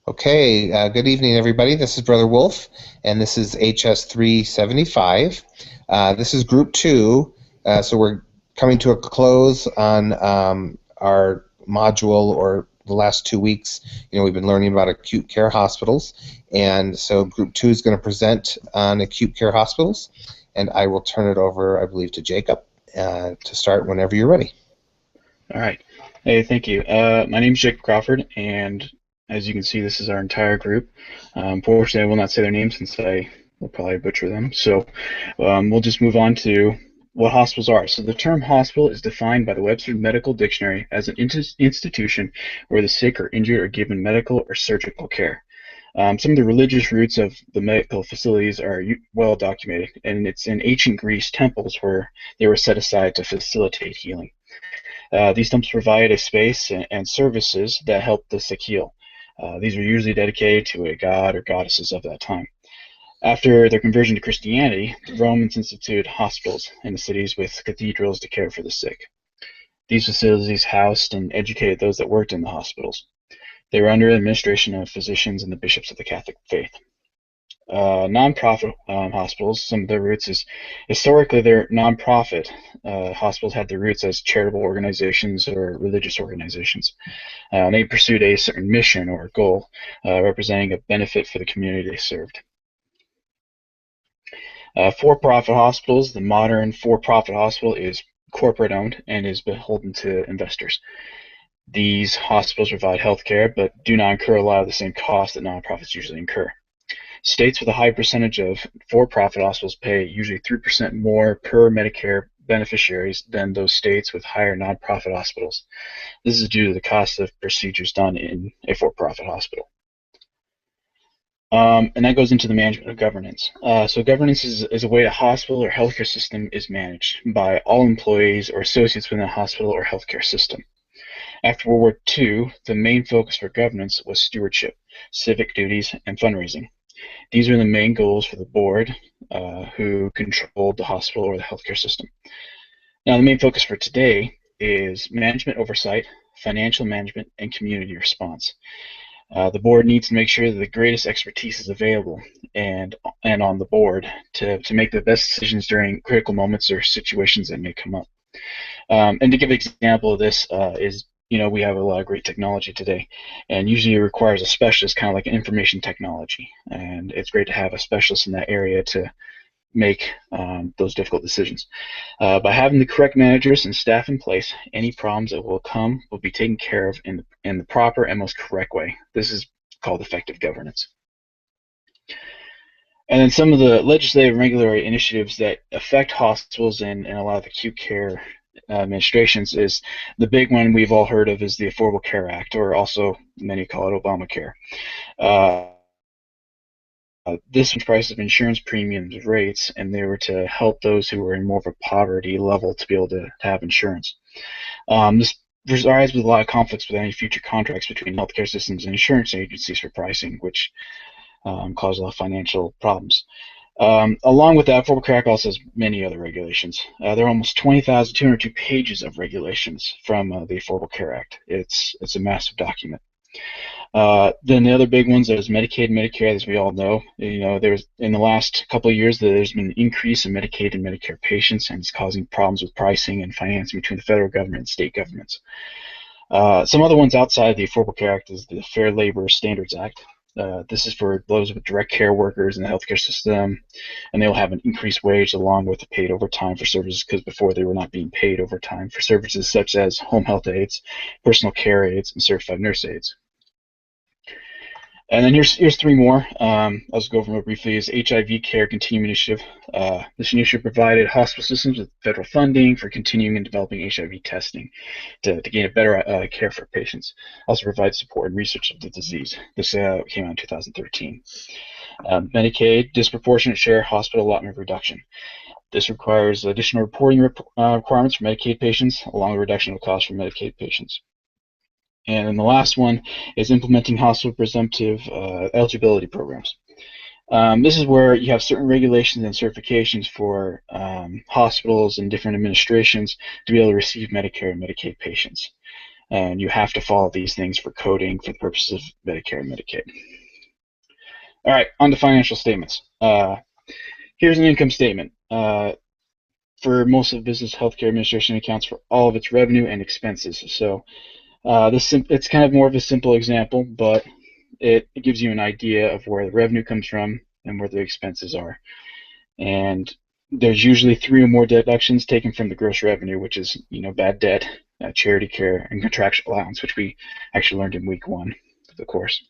Okay, good evening, everybody. This is Brother Wolf, and this is HS 375. This is Group 2, so we're coming to a close on our module, or the last 2 weeks. We've been learning about acute care hospitals, and so Group 2 is going to present on acute care hospitals, and I will turn it over, I believe, to Jacob to start whenever you're ready. All right. Hey, thank you. My name is Jacob Crawford, and as you can see, this is our entire group. Unfortunately, I will not say their names since I will probably butcher them. So we'll just move on to what hospitals are. So the term hospital is defined by the Webster Medical Dictionary as an institution where the sick or injured are given medical or surgical care. Some of the religious roots of the medical facilities are well documented, and it's in ancient Greece temples where they were set aside to facilitate healing. These temples provide a space and services that help the sick heal. These were usually dedicated to a god or goddesses of that time. After their conversion to Christianity, the Romans instituted hospitals in the cities with cathedrals to care for the sick. These facilities housed and educated those that worked in the hospitals. They were under the administration of physicians and the bishops of the Catholic faith. Nonprofit hospitals, some of their roots is historically they're nonprofit. Hospitals had their roots as charitable organizations or religious organizations. They pursued a certain mission or goal, representing a benefit for the community they served. For-profit hospitals, the modern for-profit hospital is corporate owned and is beholden to investors. These hospitals provide health care but do not incur a lot of the same costs that nonprofits usually incur. States with a high percentage of for-profit hospitals pay usually 3% more per Medicare beneficiaries than those states with higher nonprofit hospitals. This is due to the cost of procedures done in a for-profit hospital. And that goes into the management of governance. So governance is a way a hospital or healthcare system is managed by all employees or associates within a hospital or healthcare system. After World War II, the main focus for governance was stewardship, civic duties, and fundraising. These are the main goals for the board who controlled the hospital or the healthcare system. Now, the main focus for today is management oversight, financial management, and community response. The board needs to make sure that the greatest expertise is available and on the board to make the best decisions during critical moments or situations that may come up. And to give an example of this is, we have a lot of great technology today, and usually it requires a specialist, kind of like information technology, and it's great to have a specialist in that area to make those difficult decisions. By having the correct managers and staff in place, any problems that will come will be taken care of in the proper and most correct way. This is called effective governance. And then some of the legislative and regulatory initiatives that affect hospitals and a lot of acute care administrations is the big one we've all heard of is the Affordable Care Act, or also many call it Obamacare. This was price of insurance premiums rates, and they were to help those who were in more of a poverty level to be able to have insurance. This resides with a lot of conflicts with any future contracts between healthcare systems and insurance agencies for pricing, which cause a lot of financial problems. Along with that, Affordable Care Act also has many other regulations. There are almost 20,202 pages of regulations from the Affordable Care Act. It's a massive document. Then the other big ones is Medicaid and Medicare, as we all know. There's in the last couple of years there's been an increase in Medicaid and Medicare patients, and it's causing problems with pricing and financing between the federal government and state governments. Some other ones outside of the Affordable Care Act is the Fair Labor Standards Act. This is for those with direct care workers in the healthcare system, and they will have an increased wage along with the paid overtime for services, because before they were not being paid overtime for services such as home health aides, personal care aides, and certified nurse aides. And then here's three more. I'll just go over them briefly. Is HIV Care Continuum Initiative. This initiative provided hospital systems with federal funding for continuing and developing HIV testing to gain a better care for patients. Also provides support and research of the disease. This came out in 2013. Medicaid Disproportionate Share Hospital Allotment Reduction. This requires additional reporting requirements for Medicaid patients, along with reduction of costs for Medicaid patients. And then the last one is implementing hospital presumptive eligibility programs. This is where you have certain regulations and certifications for hospitals and different administrations to be able to receive Medicare and Medicaid patients. and you have to follow these things for coding for the purposes of Medicare and Medicaid. All right, on to financial statements. Here's an income statement. For most of business, healthcare administration accounts for all of its revenue and expenses. So it's kind of more of a simple example, but it gives you an idea of where the revenue comes from and where the expenses are. And there's usually 3 or more deductions taken from the gross revenue, which is bad debt, charity care, and contractual allowance, which we actually learned in week 1 of the course.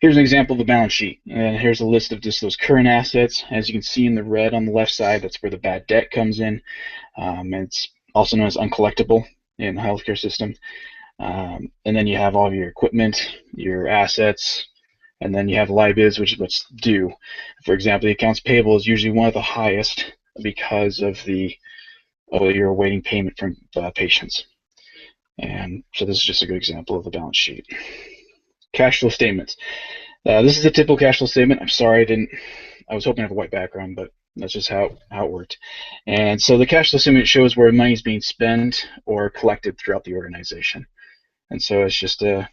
Here's an example of the balance sheet, and here's a list of just those current assets. As you can see in the red on the left side, that's where the bad debt comes in. It's also known as uncollectible in the healthcare system. And then you have all of your equipment, your assets, and then you have liabilities, which is what's due. For example, the accounts payable is usually one of the highest because of you're awaiting payment from patients. And so this is just a good example of the balance sheet. Cash flow statements. This is a typical cash flow statement. I'm sorry I was hoping to have a white background, but that's just how it worked. And so the cash flow statement shows where money is being spent or collected throughout the organization. And so it's just a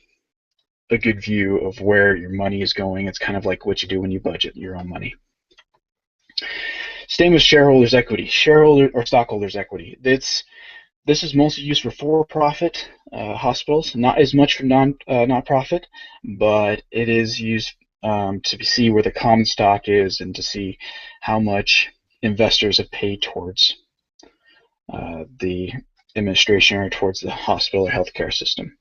good view of where your money is going. It's kind of like what you do when you budget your own money. Statement of shareholders' equity, shareholder or stockholders' equity. This is mostly used for for-profit hospitals, not as much for not-profit, but it is used to see where the common stock is and to see how much investors have paid towards the administration or towards the hospital or healthcare system.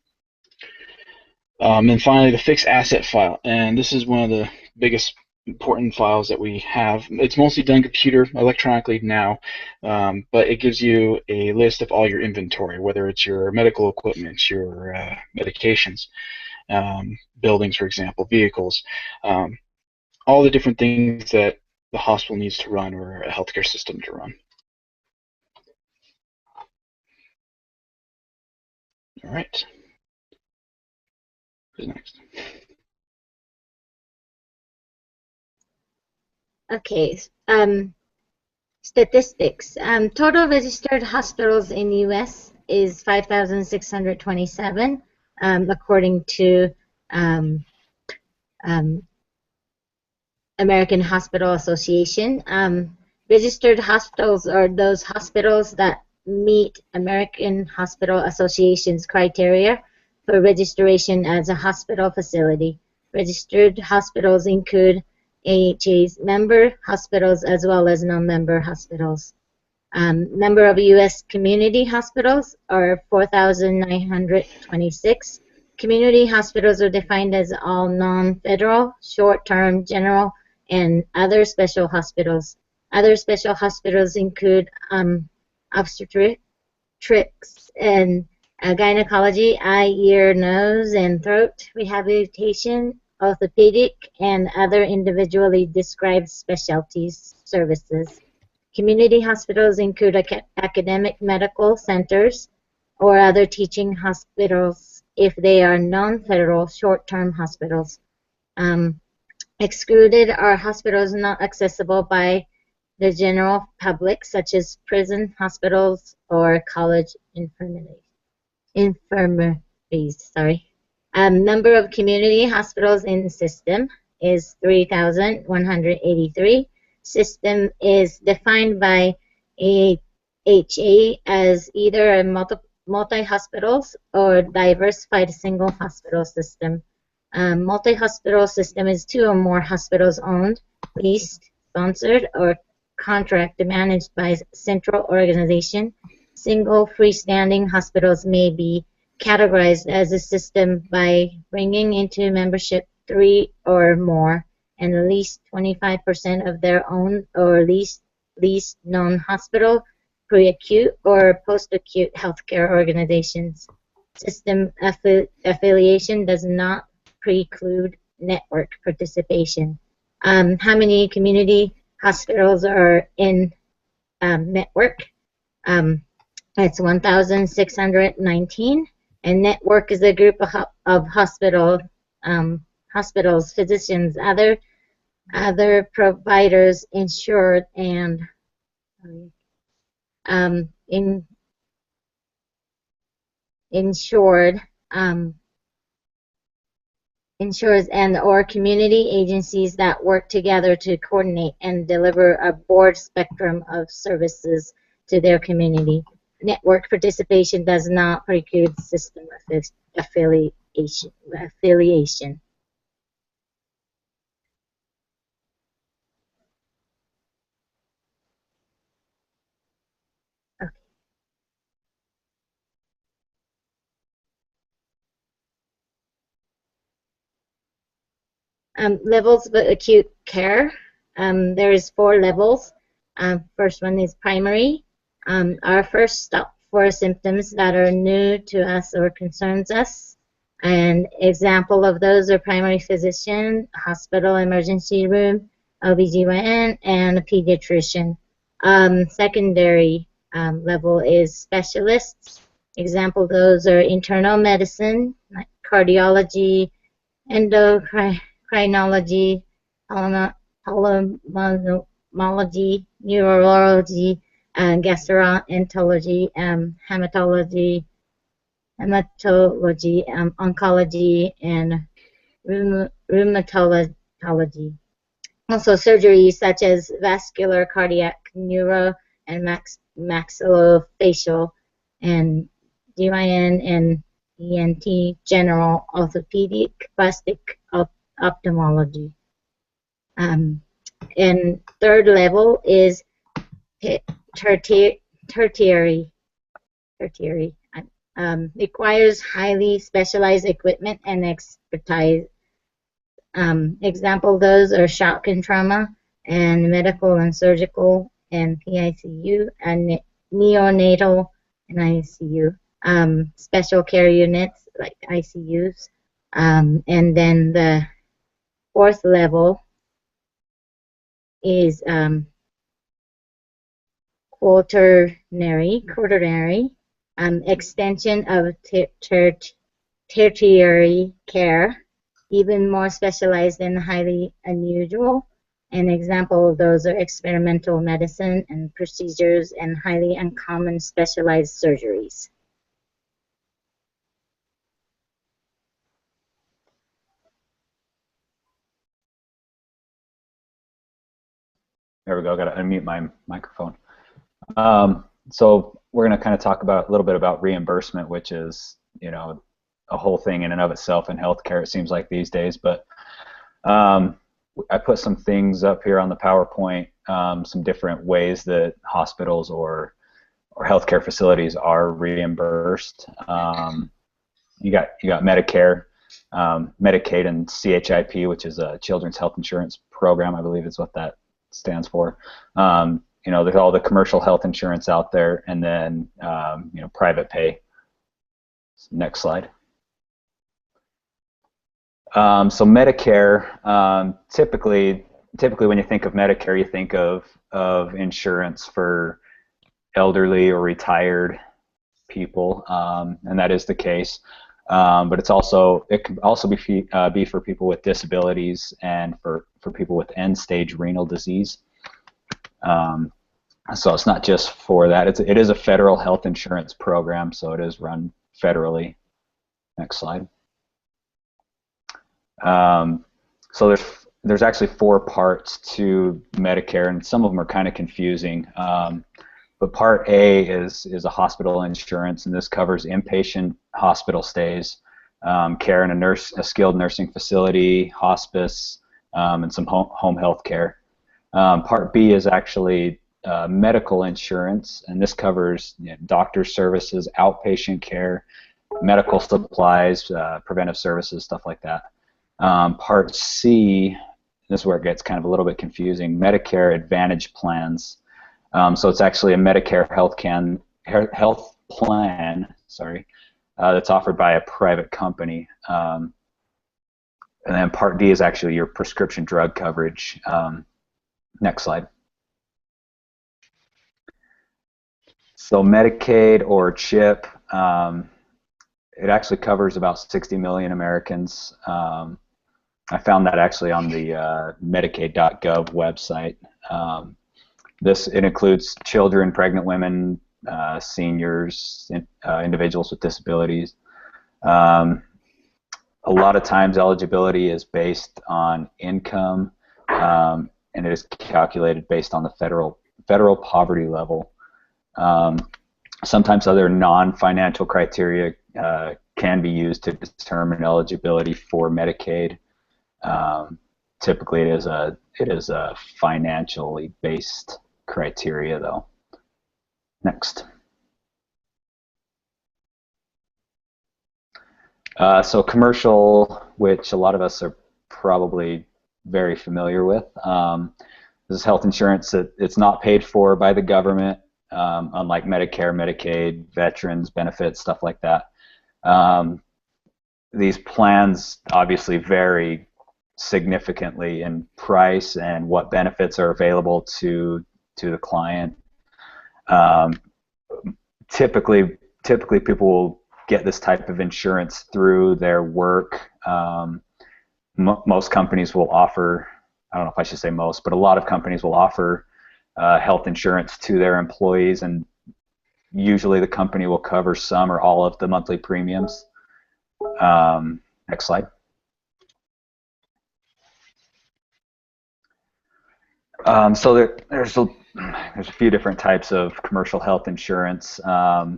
And finally, the fixed asset file, and this is one of the biggest important files that we have. It's mostly done computer electronically now, but it gives you a list of all your inventory, whether it's your medical equipment, your medications, buildings, for example, vehicles, all the different things that the hospital needs to run or a healthcare system to run. All right. Who's next? Okay. Statistics. Total registered hospitals in the U.S. is 5,627, according to American Hospital Association. Registered hospitals are those hospitals that meet American Hospital Association's criteria for registration as a hospital facility. Registered hospitals include AHA's member hospitals as well as non-member hospitals. Number of U.S. community hospitals are 4,926. Community hospitals are defined as all non-federal, short-term, general, and other special hospitals. Other special hospitals include obstetrics and gynecology, eye, ear, nose, and throat, rehabilitation, orthopedic, and other individually described specialties services. Community hospitals include academic medical centers or other teaching hospitals if they are non-federal short-term hospitals. Excluded are hospitals not accessible by the general public, such as prison hospitals or college infirmaries. Number of community hospitals in the system is 3,183. System is defined by AHA as either a multi-hospitals or diversified single hospital system. Multi-hospital system is 2 or more hospitals owned, leased, sponsored, or contract managed by central organization. Single freestanding hospitals may be categorized as a system by bringing into membership 3 or more and at least 25% of their own or leased non-hospital, pre-acute, or post-acute healthcare organizations. System affiliation does not preclude network participation. How many community hospitals are in network? It's 1,619, and network is a group of hospitals, physicians, other providers, insured, and insured, insurers and or community agencies that work together to coordinate and deliver a broad spectrum of services to their community. Network participation does not preclude system affiliation. Levels of acute care. There is 4 levels. First one is primary. Our first stop for symptoms that are new to us or concerns us. An example of those are primary physician, hospital emergency room, OBGYN, and a pediatrician. Secondary level is specialists. Example, those are internal medicine, like cardiology, endocrinology, pulmonology, neurology, gastroenterology, hematology, oncology, and rheumatology. Also surgeries such as vascular, cardiac, neuro, and maxillofacial, and GYN and ENT, general, orthopedic, plastic, ophthalmology. And third level is tertiary. Requires highly specialized equipment and expertise. Example, those are shock and trauma, and medical and surgical, and PICU, and neonatal and ICU. Special care units like ICUs. And then the fourth level is quaternary, extension of tertiary care, even more specialized and highly unusual. An example of those are experimental medicine and procedures and highly uncommon specialized surgeries. There we go. Got to unmute my microphone. So we're going to kind of talk about a little bit about reimbursement, which is, you know, a whole thing in and of itself in healthcare, it seems like these days. But I put some things up here on the PowerPoint, some different ways that hospitals or healthcare facilities are reimbursed. You got Medicare, Medicaid, and CHIP, which is a Children's Health Insurance Program, I believe is what that stands for. You know, there's all the commercial health insurance out there, and then you know, private pay. Next slide. So Medicare, typically when you think of Medicare, you think of insurance for elderly or retired people, and that is the case. But it can also be for people with disabilities and for people with end-stage renal disease. So it's not just for that. It is a federal health insurance program, so it is run federally. Next slide. So there's actually 4 parts to Medicare, and some of them are kind of confusing. But Part A is a hospital insurance, and this covers inpatient hospital stays, care in a skilled nursing facility, hospice, and some home health care. Part B is actually medical insurance, and this covers, you know, doctor services, outpatient care, medical supplies, preventive services, stuff like that. Part C, this is where it gets kind of a little bit confusing, Medicare Advantage plans. So it's actually a Medicare health plan, that's offered by a private company. And then Part D is actually your prescription drug coverage. Next slide. So Medicaid or CHIP, it actually covers about 60 million Americans. I found that actually on the Medicaid.gov website. It includes children, pregnant women, seniors, individuals with disabilities. A lot of times eligibility is based on income, and it is calculated based on the federal poverty level. Sometimes other non-financial criteria can be used to determine eligibility for Medicaid. Typically, it is a financially based criteria, though. Next. So commercial, which a lot of us are probably very familiar with. This is health insurance that it's not paid for by the government, unlike Medicare, Medicaid, veterans benefits, stuff like that. These plans obviously vary significantly in price and what benefits are available to the client. Typically people will get this type of insurance through their work. Most companies will offer, I don't know if I should say most, but a lot of companies will offer health insurance to their employees, and usually the company will cover some or all of the monthly premiums. Next slide. So there's a few different types of commercial health insurance. I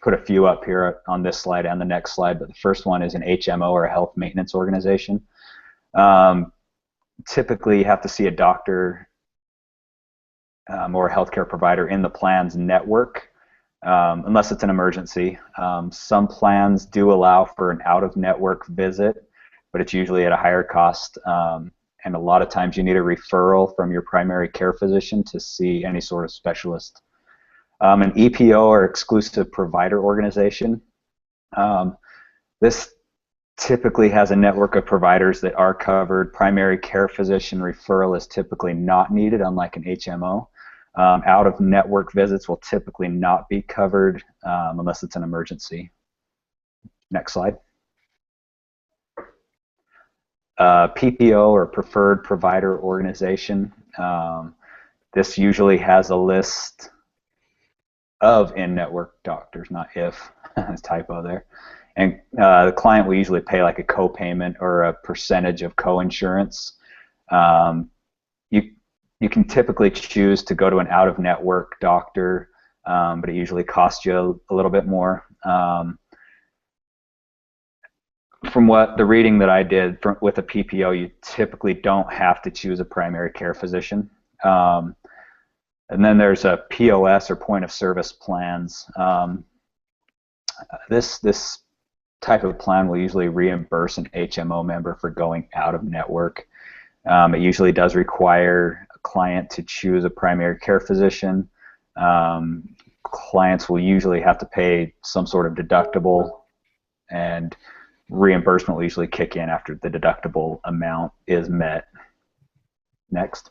put a few up here on this slide and the next slide, but the first one is an HMO, or a health maintenance organization. Typically, you have to see a doctor or a healthcare provider in the plan's network, unless it's an emergency. Some plans do allow for an out-of-network visit, but it's usually at a higher cost. And a lot of times you need a referral from your primary care physician to see any sort of specialist. An EPO, or exclusive provider organization. This typically has a network of providers that are covered. Primary care physician referral is typically not needed, unlike an HMO. Out-of-network visits will typically not be covered unless it's an emergency. Next slide. PPO, or preferred provider organization. This usually has a list of in-network doctors, not if, typo there. And the client will usually pay like a co-payment or a percentage of co-insurance. You can typically choose to go to an out-of-network doctor, but it usually costs you a little bit more. From what the reading that I did with a PPO, you typically don't have to choose a primary care physician. And then there's a POS, or point of service plans. This type of plan will usually reimburse an HMO member for going out of network. It usually does require a client to choose a primary care physician. Clients will usually have to pay some sort of deductible, and reimbursement will usually kick in after the deductible amount is met. Next.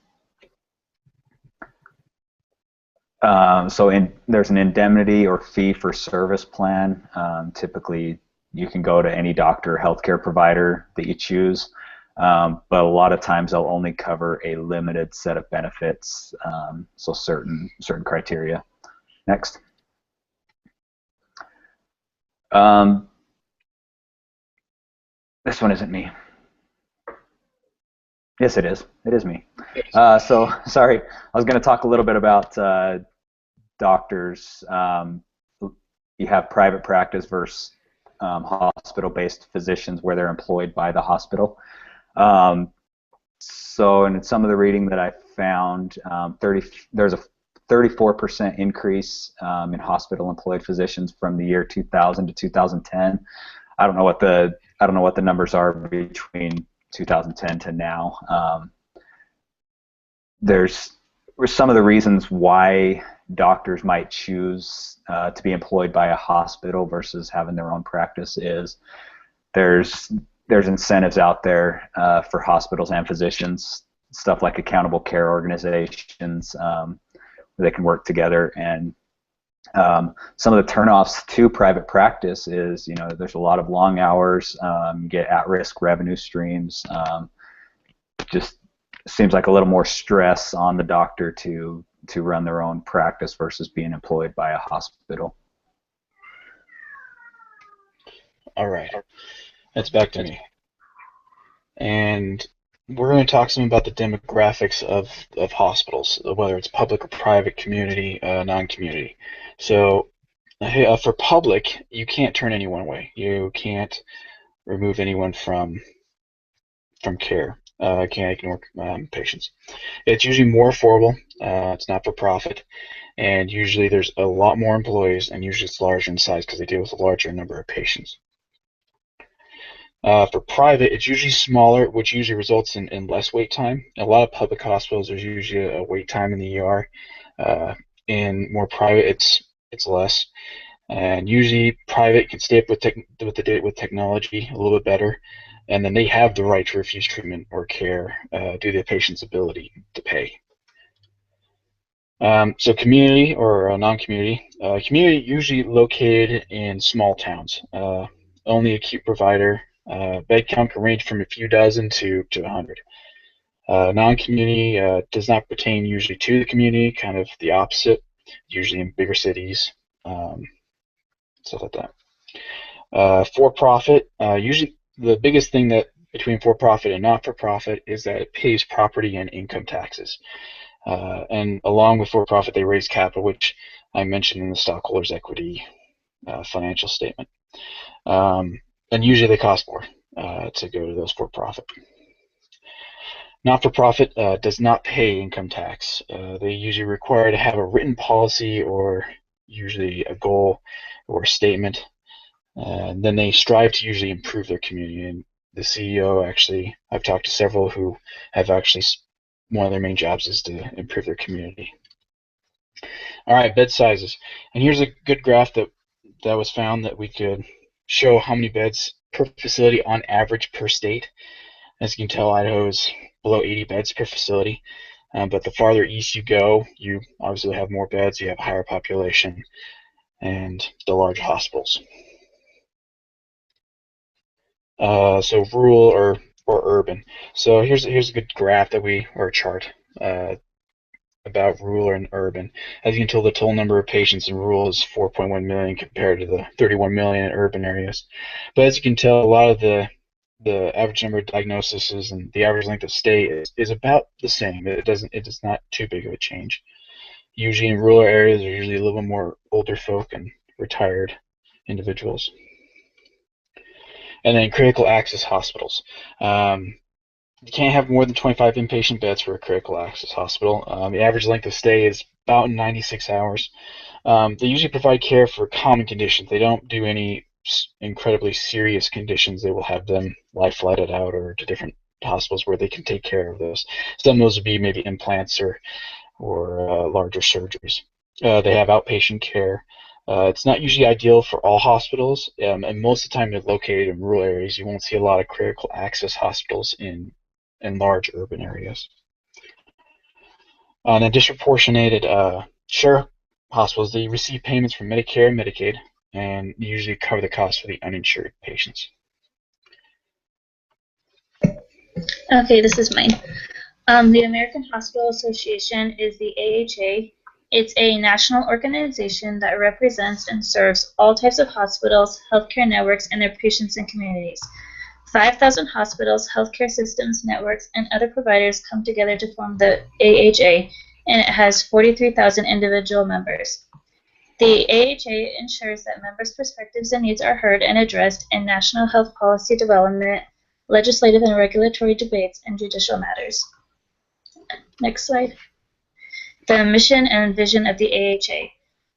There's an indemnity or fee-for-service plan. Typically, you can go to any doctor or healthcare provider that you choose, but a lot of times they'll only cover a limited set of benefits, so certain criteria. Next. This one isn't me. Yes, it is. It is me. So, sorry. I was going to talk a little bit about doctors. You have private practice versus hospital-based physicians, where they're employed by the hospital. So in some of the reading that I found, there's a 34% increase in hospital-employed physicians from the year 2000 to 2010. I don't know what the numbers are between 2010 to now. There's some of the reasons why doctors might choose to be employed by a hospital versus having their own practice is there's incentives out there for hospitals and physicians, stuff like accountable care organizations where they can work together. And some of the turnoffs to private practice is, there's a lot of long hours, you get at-risk revenue streams. Just seems like a little more stress on the doctor to to run their own practice versus being employed by a hospital. All right, that's back to me. And we're going to talk some about the demographics of hospitals, whether it's public or private, community, non-community. So for public, you can't turn anyone away. You can't remove anyone from care. Can't ignore patients. It's usually more affordable. It's not for profit, and usually there's a lot more employees, and usually it's larger in size because they deal with a larger number of patients. For private, it's usually smaller, which usually results in less wait time. A lot of public hospitals, there's usually a wait time in the ER. In more private, it's less. And usually private can stay up with technology a little bit better, and then they have the right to refuse treatment or care due to the patient's ability to pay. So community or non-community. Community usually located in small towns. Only acute provider. Bed count can range from a few dozen to 100. Non-community does not pertain usually to the community, kind of the opposite, usually in bigger cities, stuff like that. For-profit, usually the biggest thing that between for-profit and not-for-profit is that it pays property and income taxes. And along with for-profit, they raise capital, which I mentioned in the stockholders' equity financial statement. And usually they cost more to go to those for-profit. Not-for-profit does not pay income tax. They usually require to have a written policy or usually a goal or a statement. And then they strive to usually improve their community. And the CEO, actually, I've talked to several who have actually, one of their main jobs is to improve their community. All right, bed sizes. And here's a good graph that was found that we could show how many beds per facility on average per state. As you can tell, Idaho is below 80 beds per facility. But the farther east you go, you obviously have more beds, you have a higher population, and the larger hospitals. So rural or urban. So here's a good graph or a chart about rural and urban. As you can tell, the total number of patients in rural is 4.1 million compared to the 31 million in urban areas. But as you can tell, a lot of the average number of diagnoses and the average length of stay is about the same. It is not too big of a change. Usually in rural areas, there's usually a little more older folk and retired individuals. And then critical access hospitals. You can't have more than 25 inpatient beds for a critical access hospital. The average length of stay is about 96 hours. They usually provide care for common conditions. They don't do any incredibly serious conditions. They will have them life-flighted out or to different hospitals where they can take care of those. Some of those would be maybe implants or larger surgeries. They have outpatient care. It's not usually ideal for all hospitals, and most of the time they're located in rural areas. You won't see a lot of critical access hospitals in large urban areas. And then disproportionated share hospitals, they receive payments from Medicare and Medicaid, and usually cover the cost for the uninsured patients. Okay, this is mine. The American Hospital Association is the AHA. It's a national organization that represents and serves all types of hospitals, healthcare networks, and their patients and communities. 5,000 hospitals, healthcare systems, networks, and other providers come together to form the AHA, and it has 43,000 individual members. The AHA ensures that members' perspectives and needs are heard and addressed in national health policy development, legislative and regulatory debates, and judicial matters. Next slide. The mission and vision of the AHA.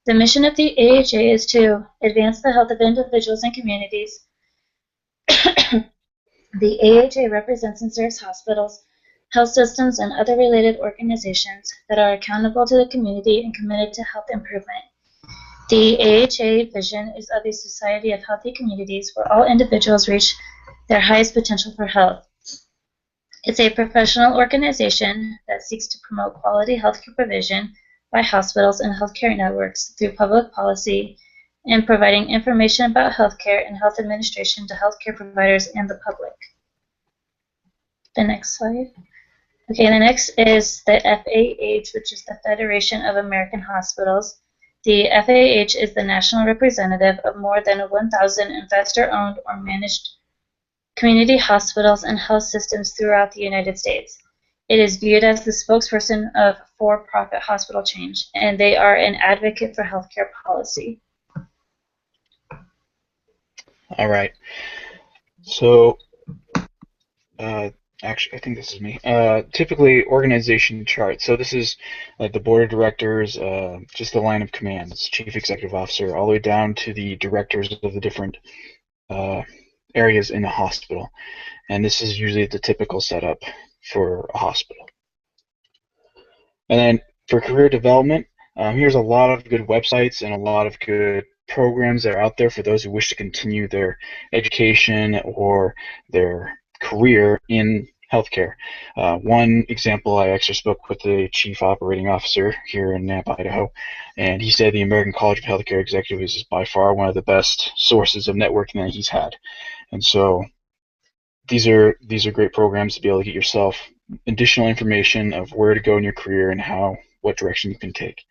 The mission of the AHA is to advance the health of individuals and communities. The AHA represents and serves hospitals, health systems, and other related organizations that are accountable to the community and committed to health improvement. The AHA vision is of a society of healthy communities where all individuals reach their highest potential for health. It's a professional organization that seeks to promote quality healthcare provision by hospitals and healthcare networks through public policy and providing information about healthcare and health administration to healthcare providers and the public. The next slide. Okay, the next is the FAH, which is the Federation of American Hospitals. The FAH is the national representative of more than 1,000 investor-owned or managed community hospitals and health systems throughout the United States. It is viewed as the spokesperson of for-profit hospital chains, and they are an advocate for healthcare policy. All right. So, actually, I think this is me. Typically, organization chart. So this is like the board of directors, just the line of command. It's chief executive officer, all the way down to the directors of the different areas in the hospital. And this is usually the typical setup for a hospital. And then for career development, here's a lot of good websites and a lot of good programs that are out there for those who wish to continue their education or their career in healthcare. One example, I actually spoke with the chief operating officer here in Nampa, Idaho, and he said the American College of Healthcare Executives is by far one of the best sources of networking that he's had. And so these are great programs to be able to get yourself additional information of where to go in your career and what direction you can take.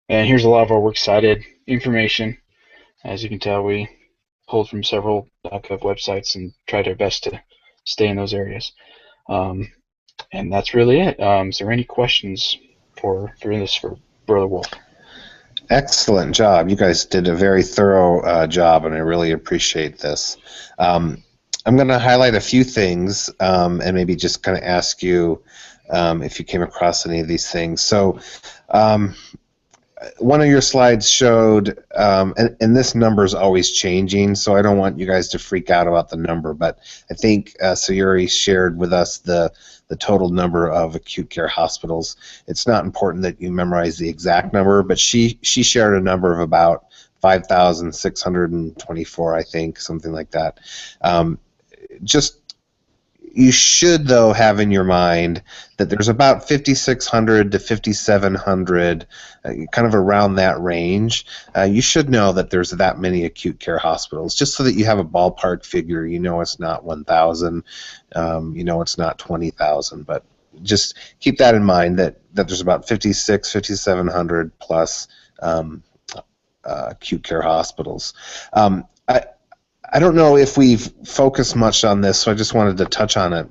And here's a lot of our works cited information. As you can tell, we pulled from several .gov websites and tried our best to stay in those areas. And that's really it. Is there any questions for Brother Wolf? Excellent job. You guys did a very thorough job, and I really appreciate this. I'm going to highlight a few things and maybe just kind of ask you if you came across any of these things. So one of your slides showed, and this number is always changing, so I don't want you guys to freak out about the number, but I think Sayuri shared with us the total number of acute care hospitals. It's not important that you memorize the exact number, but she shared a number of about 5,624, I think, something like that. You should, though, have in your mind that there's about 5,600 to 5,700, kind of around that range. You should know that there's that many acute care hospitals, just so that you have a ballpark figure. You know it's not 1,000, you know it's not 20,000, but just keep that in mind that there's about 5,700 plus acute care hospitals. I don't know if we've focused much on this, so I just wanted to touch on it.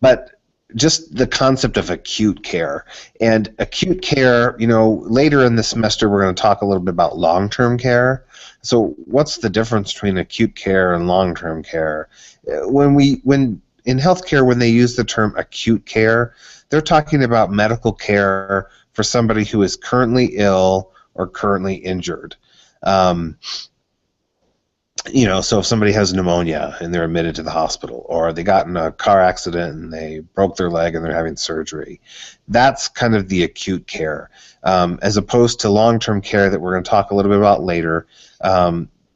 But just the concept of acute care. And acute care, later in the semester we're going to talk a little bit about long-term care. So what's the difference between acute care and long-term care? When in healthcare, when they use the term acute care, they're talking about medical care for somebody who is currently ill or currently injured. So if somebody has pneumonia and they're admitted to the hospital, or they got in a car accident and they broke their leg and they're having surgery, that's kind of the acute care, as opposed to long-term care that we're going to talk a little bit about later,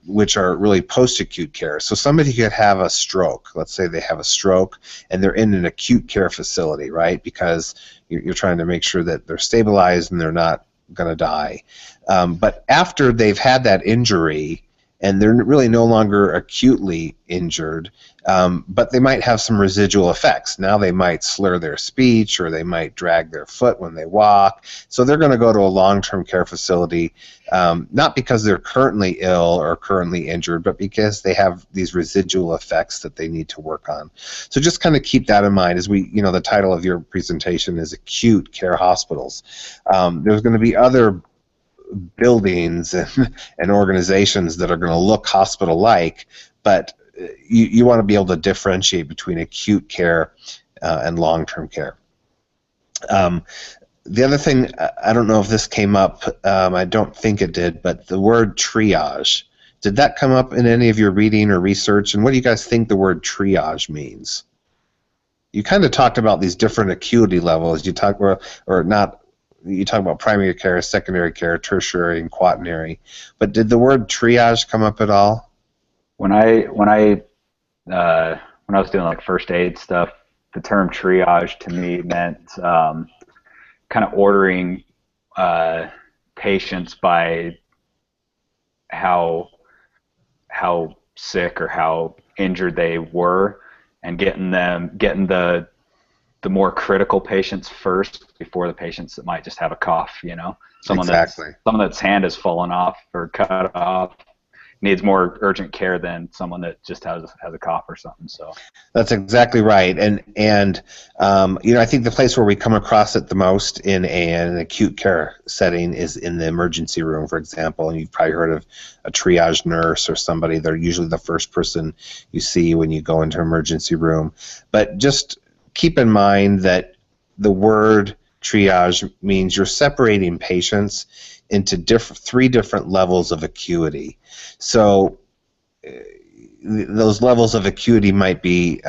which are really post-acute care. So somebody could have a stroke. Let's say they have a stroke and they're in an acute care facility, right? Because you're trying to make sure that they're stabilized and they're not going to die. But after they've had that injury, and they're really no longer acutely injured, but they might have some residual effects. Now they might slur their speech, or they might drag their foot when they walk. So they're going to go to a long-term care facility, not because they're currently ill or currently injured, but because they have these residual effects that they need to work on. So just kind of keep that in mind as the title of your presentation is Acute Care Hospitals. There's going to be other buildings and organizations that are going to look hospital-like, but you want to be able to differentiate between acute care and long-term care. The other thing, I don't know if this came up, I don't think it did, but the word triage. Did that come up in any of your reading or research? And what do you guys think the word triage means? You kind of talked about these different acuity levels. You talk about primary care, secondary care, tertiary, and quaternary. But did the word triage come up at all? When I was doing like first aid stuff, the term triage to me meant kind of ordering patients by how sick or how injured they were, and getting the more critical patients first before the patients that might just have a cough. Someone that's hand has fallen off or cut off needs more urgent care than someone that just has a cough or something. So that's exactly right. And I think the place where we come across it the most in an acute care setting is in the emergency room, for example. And you've probably heard of a triage nurse or somebody. They're usually the first person you see when you go into an emergency room. But just keep in mind that the word triage means you're separating patients into three different levels of acuity. So those levels of acuity might be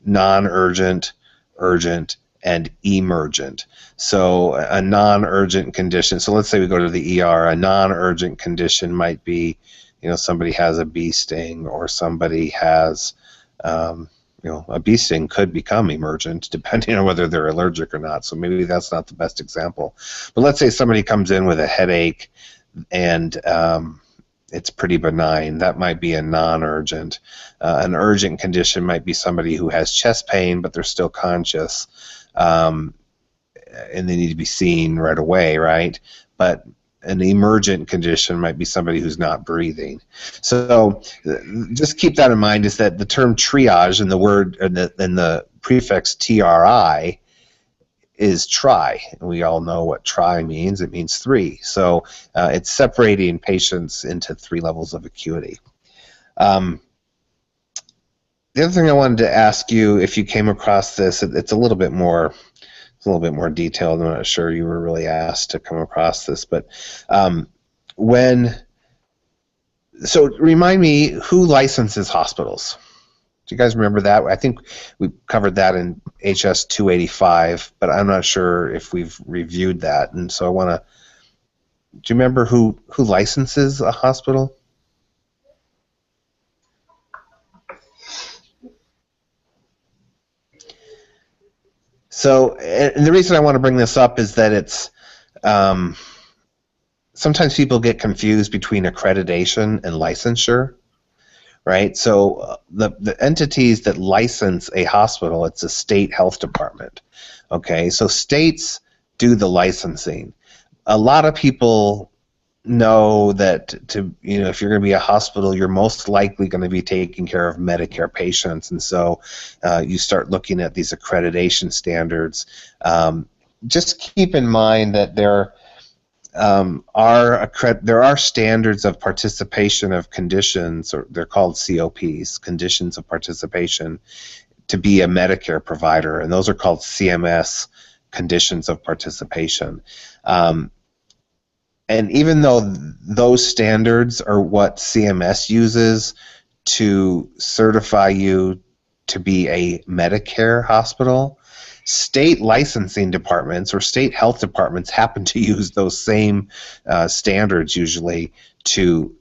non-urgent, urgent, and emergent. So a non-urgent condition, so let's say we go to the ER, a non-urgent condition might be, somebody has a bee sting, or somebody has, a bee sting could become emergent depending on whether they're allergic or not. So maybe that's not the best example. But let's say somebody comes in with a headache and it's pretty benign. That might be a non-urgent. An urgent condition might be somebody who has chest pain, but they're still conscious, and they need to be seen right away, right? But an emergent condition might be somebody who's not breathing. So just keep that in mind, is that the term triage and the word and the prefix TRI is tri, and we all know what tri means. It means three. So it's separating patients into three levels of acuity. The other thing I wanted to ask you, if you came across this, it's a little bit more detailed. I'm not sure you were really asked to come across this, but so remind me, who licenses hospitals? Do you guys remember that? I think we covered that in HS 285, but I'm not sure if we've reviewed that. And so do you remember who licenses a hospital? So, and the reason I want to bring this up is that it's sometimes people get confused between accreditation and licensure. Right, so the entities that license a hospital, it's a state health department. Okay, so states do the licensing. A lot of people know that if you're going to be a hospital, you're most likely going to be taking care of Medicare patients, and so you start looking at these accreditation standards. Just keep in mind that there are standards of participation of conditions, or they're called COPs, conditions of participation, to be a Medicare provider, and those are called CMS, conditions of participation. And even though those standards are what CMS uses to certify you to be a Medicare hospital, state licensing departments or state health departments happen to use those same standards usually to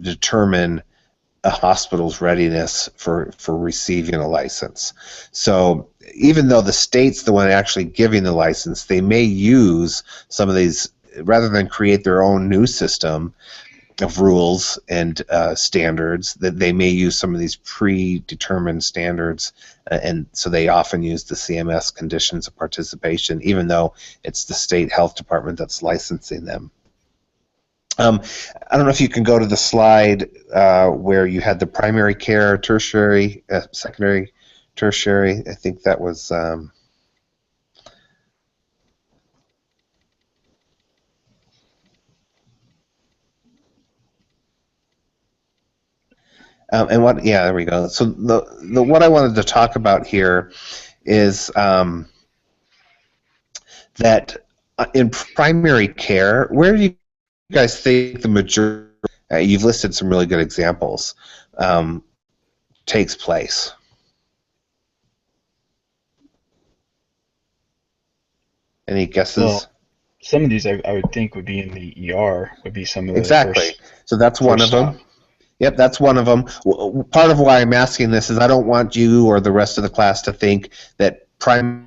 determine a hospital's readiness for receiving a license. So even though the state's the one actually giving the license, they may use some of these, rather than create their own new system of rules and standards, that they may use some of these predetermined standards, and so they often use the CMS conditions of participation, even though it's the state health department that's licensing them. I don't know if you can go to the slide where you had the primary care, tertiary, secondary, tertiary. I think that was yeah, there we go. So what I wanted to talk about here is that in primary care, where do you guys think the majority, you've listed some really good examples, takes place? Any guesses? Well, some of these I would think would be in the ER, would be some of the exactly. So that's one of them. Yep, that's one of them. Part of why I'm asking this is I don't want you or the rest of the class to think that primary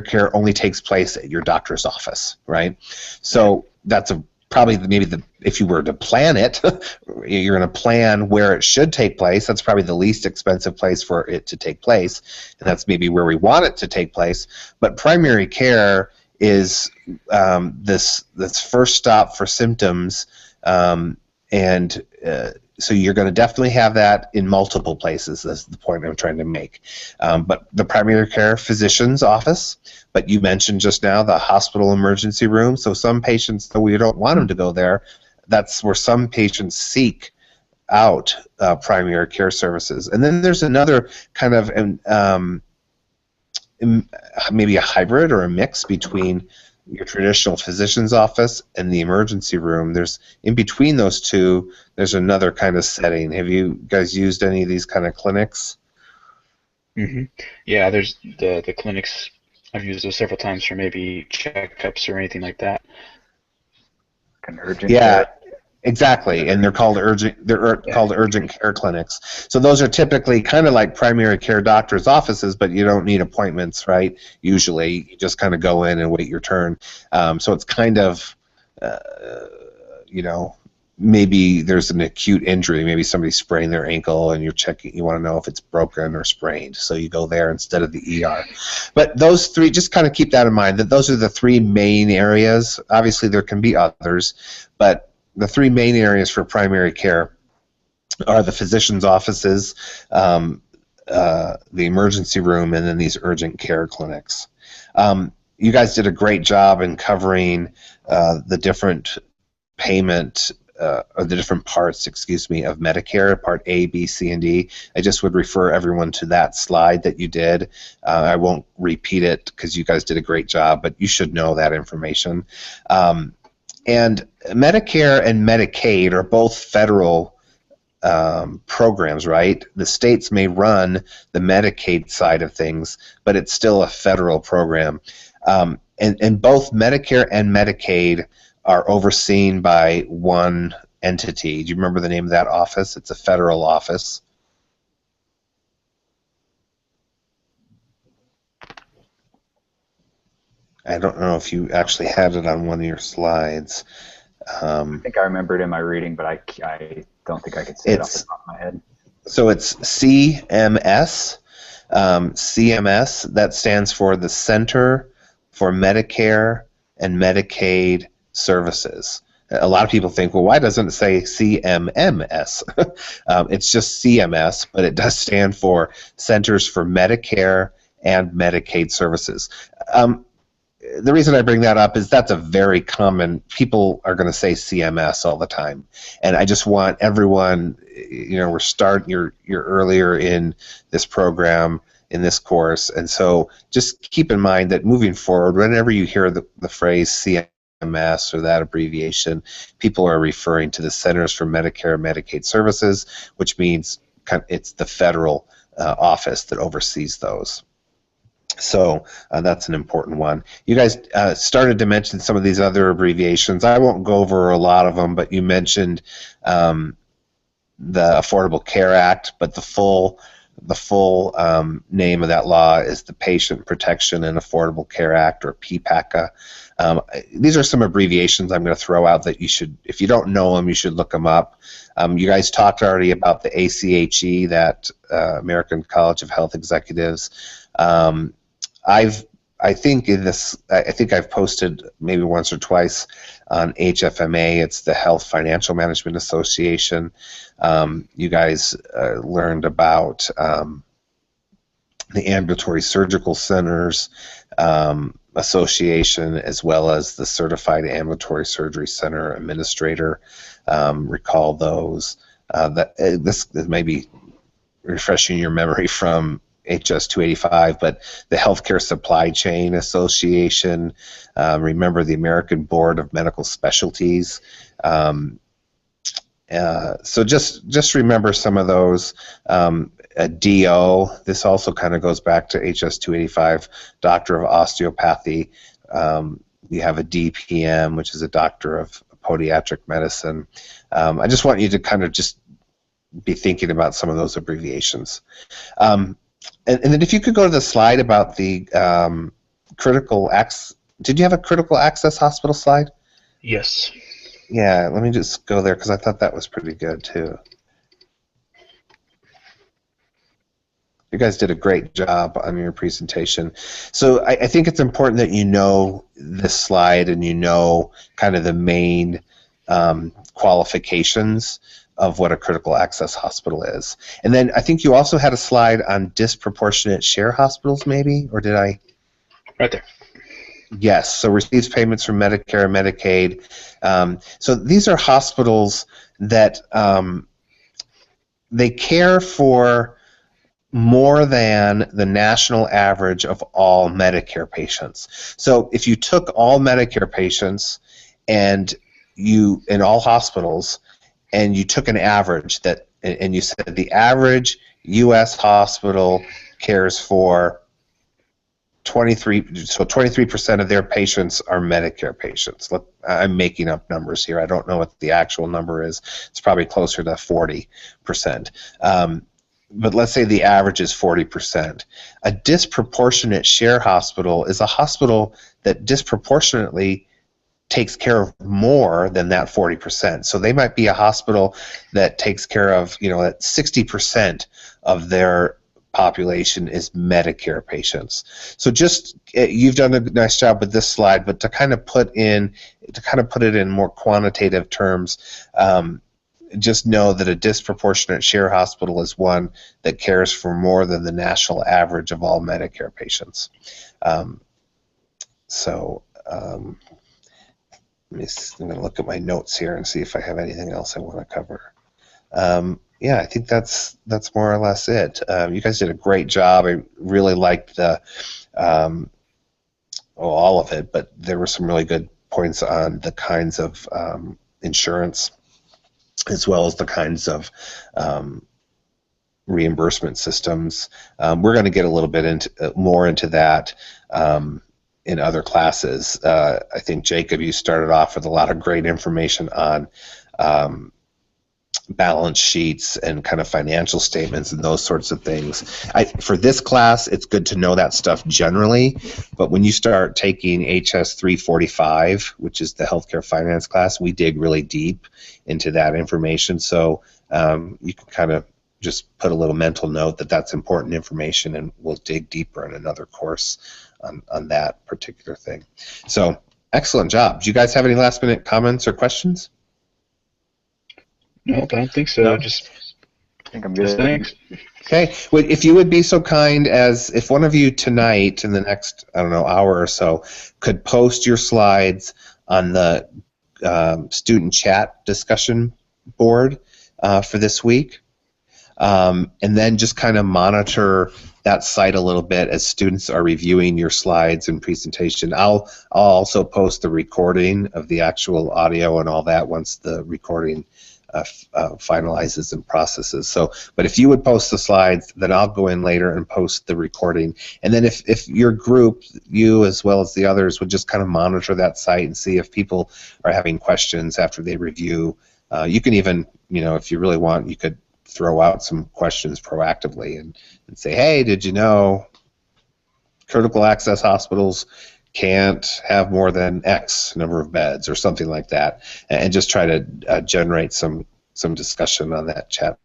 care only takes place at your doctor's office, right? So that's a probably if you were to plan it, you're going to plan where it should take place. That's probably the least expensive place for it to take place, and that's maybe where we want it to take place. But primary care is this first stop for symptoms, and so you're going to definitely have that in multiple places. That's the point I'm trying to make. But the primary care physician's office, but you mentioned just now the hospital emergency room. So some patients, though we don't want them to go there, that's where some patients seek out primary care services. And then there's another kind of maybe a hybrid or a mix between your traditional physician's office and the emergency room. There's in between those two, there's another kind of setting. Have you guys used any of these kind of clinics? Mm-hmm. Yeah, there's the clinics. I've used those several times for maybe checkups or anything like that. An urgent care. Exactly, and they're called urgent. Called urgent care clinics. So those are typically kind of like primary care doctors' offices, but you don't need appointments, right? Usually, you just kind of go in and wait your turn. So it's kind of, maybe there's an acute injury. Maybe somebody sprained their ankle, and you're checking. You want to know if it's broken or sprained, so you go there instead of the ER. But those three, just kind of keep that in mind. That those are the three main areas. Obviously, there can be others, but the three main areas for primary care are the physician's offices, the emergency room, and then these urgent care clinics. You guys did a great job in covering the different payment or the different parts, of Medicare, Part A, B, C, and D. I just would refer everyone to that slide that you did. I won't repeat it because you guys did a great job, but you should know that information. And Medicare and Medicaid are both federal programs, right? The states may run the Medicaid side of things, but it's still a federal program. And both Medicare and Medicaid are overseen by one entity. Do you remember the name of that office? It's a federal office. I don't know if you actually had it on one of your slides. I think I remember it in my reading, but I don't think I could say it off the top of my head. So it's CMS. CMS, that stands for the Center for Medicare and Medicaid Services. A lot of people think, well, why doesn't it say CMMS? It's just CMS, but it does stand for Centers for Medicare and Medicaid Services. The reason I bring that up is that's a very common, people are going to say CMS all the time. And I just want everyone, you're earlier in this program, in this course, and so just keep in mind that moving forward, whenever you hear the phrase CMS or that abbreviation, people are referring to the Centers for Medicare and Medicaid Services, which means it's the federal office that oversees those. So that's an important one. You guys started to mention some of these other abbreviations. I won't go over a lot of them, but you mentioned the Affordable Care Act, but the full name of that law is the Patient Protection and Affordable Care Act, or PPACA. These are some abbreviations I'm going to throw out that you should, if you don't know them, you should look them up. You guys talked already about the ACHE, that American College of Health Executives. I think I've posted maybe once or twice on HFMA. It's the Health Financial Management Association. You guys learned about the Ambulatory Surgical Centers Association, as well as the Certified Ambulatory Surgery Center Administrator. Recall those. This may be refreshing your memory from HS 285, but the Healthcare Supply Chain Association. Remember the American Board of Medical Specialties. So just remember some of those. DO, this also kind of goes back to HS 285, Doctor of Osteopathy. You have a DPM, which is a Doctor of Podiatric Medicine. I just want you to kind of just be thinking about some of those abbreviations. And then if you could go to the slide about the critical access, did you have a critical access hospital slide? Yes. Yeah, let me just go there because I thought that was pretty good too. You guys did a great job on your presentation. So I think it's important that you know this slide and you know kind of the main qualifications of what a critical access hospital is. And then I think you also had a slide on disproportionate share hospitals, maybe, or did I? Right there. Yes, so receives payments from Medicare and Medicaid. So these are hospitals that they care for more than the national average of all Medicare patients. So if you took all Medicare patients and you in all hospitals and you took an average that and you said the average US hospital cares for 23% of their patients are Medicare patients. Look, I'm making up numbers here. I don't know what the actual number is. It's probably closer to 40%. But let's say the average is 40%. A disproportionate share hospital is a hospital that disproportionately takes care of more than that 40%. So they might be a hospital that takes care of, that 60% of their population is Medicare patients. So just you've done a nice job with this slide, but to kind of put it in more quantitative terms, just know that a disproportionate share hospital is one that cares for more than the national average of all Medicare patients. I'm going to look at my notes here and see if I have anything else I want to cover. Yeah, I think that's more or less it. You guys did a great job. I really liked the all of it, but there were some really good points on the kinds of insurance as well as the kinds of reimbursement systems. We're going to get a little bit more into that in other classes. I think, Jacob, you started off with a lot of great information on balance sheets and kind of financial statements and those sorts of things. For this class, it's good to know that stuff generally, but when you start taking HS 345, which is the healthcare finance class, we dig really deep into that information. So you can kind of just put a little mental note that that's important information, and we'll dig deeper in another course on that particular thing. So excellent job. Do you guys have any last minute comments or questions? No, I don't think so. No. I think I'm good. Thanks. Okay. Well, if you would be so kind as if one of you tonight in the next, hour or so could post your slides on the student chat discussion board for this week, and then just kind of monitor that site a little bit as students are reviewing your slides and presentation. I'll also post the recording of the actual audio and all that once the recording finalizes and processes. So, but if you would post the slides, then I'll go in later and post the recording. And then if your group, you as well as the others, would just kind of monitor that site and see if people are having questions after they review. You can even, if you really want, you could throw out some questions proactively and say, hey, did you know critical access hospitals can't have more than X number of beds or something like that, and just try to generate some discussion on that chat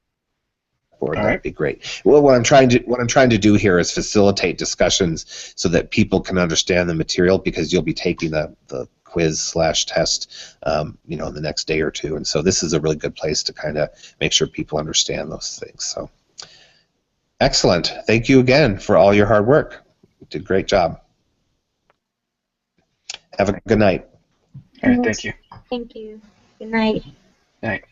board. All That'd right. be great. Well, what I'm trying to do here is facilitate discussions so that people can understand the material, because you'll be taking the quiz/test, in the next day or two, and so this is a really good place to kind of make sure people understand those things. So, excellent. Thank you again for all your hard work. You did a great job. Have a good night. All right. Thank you. Thank you. Good night. Night.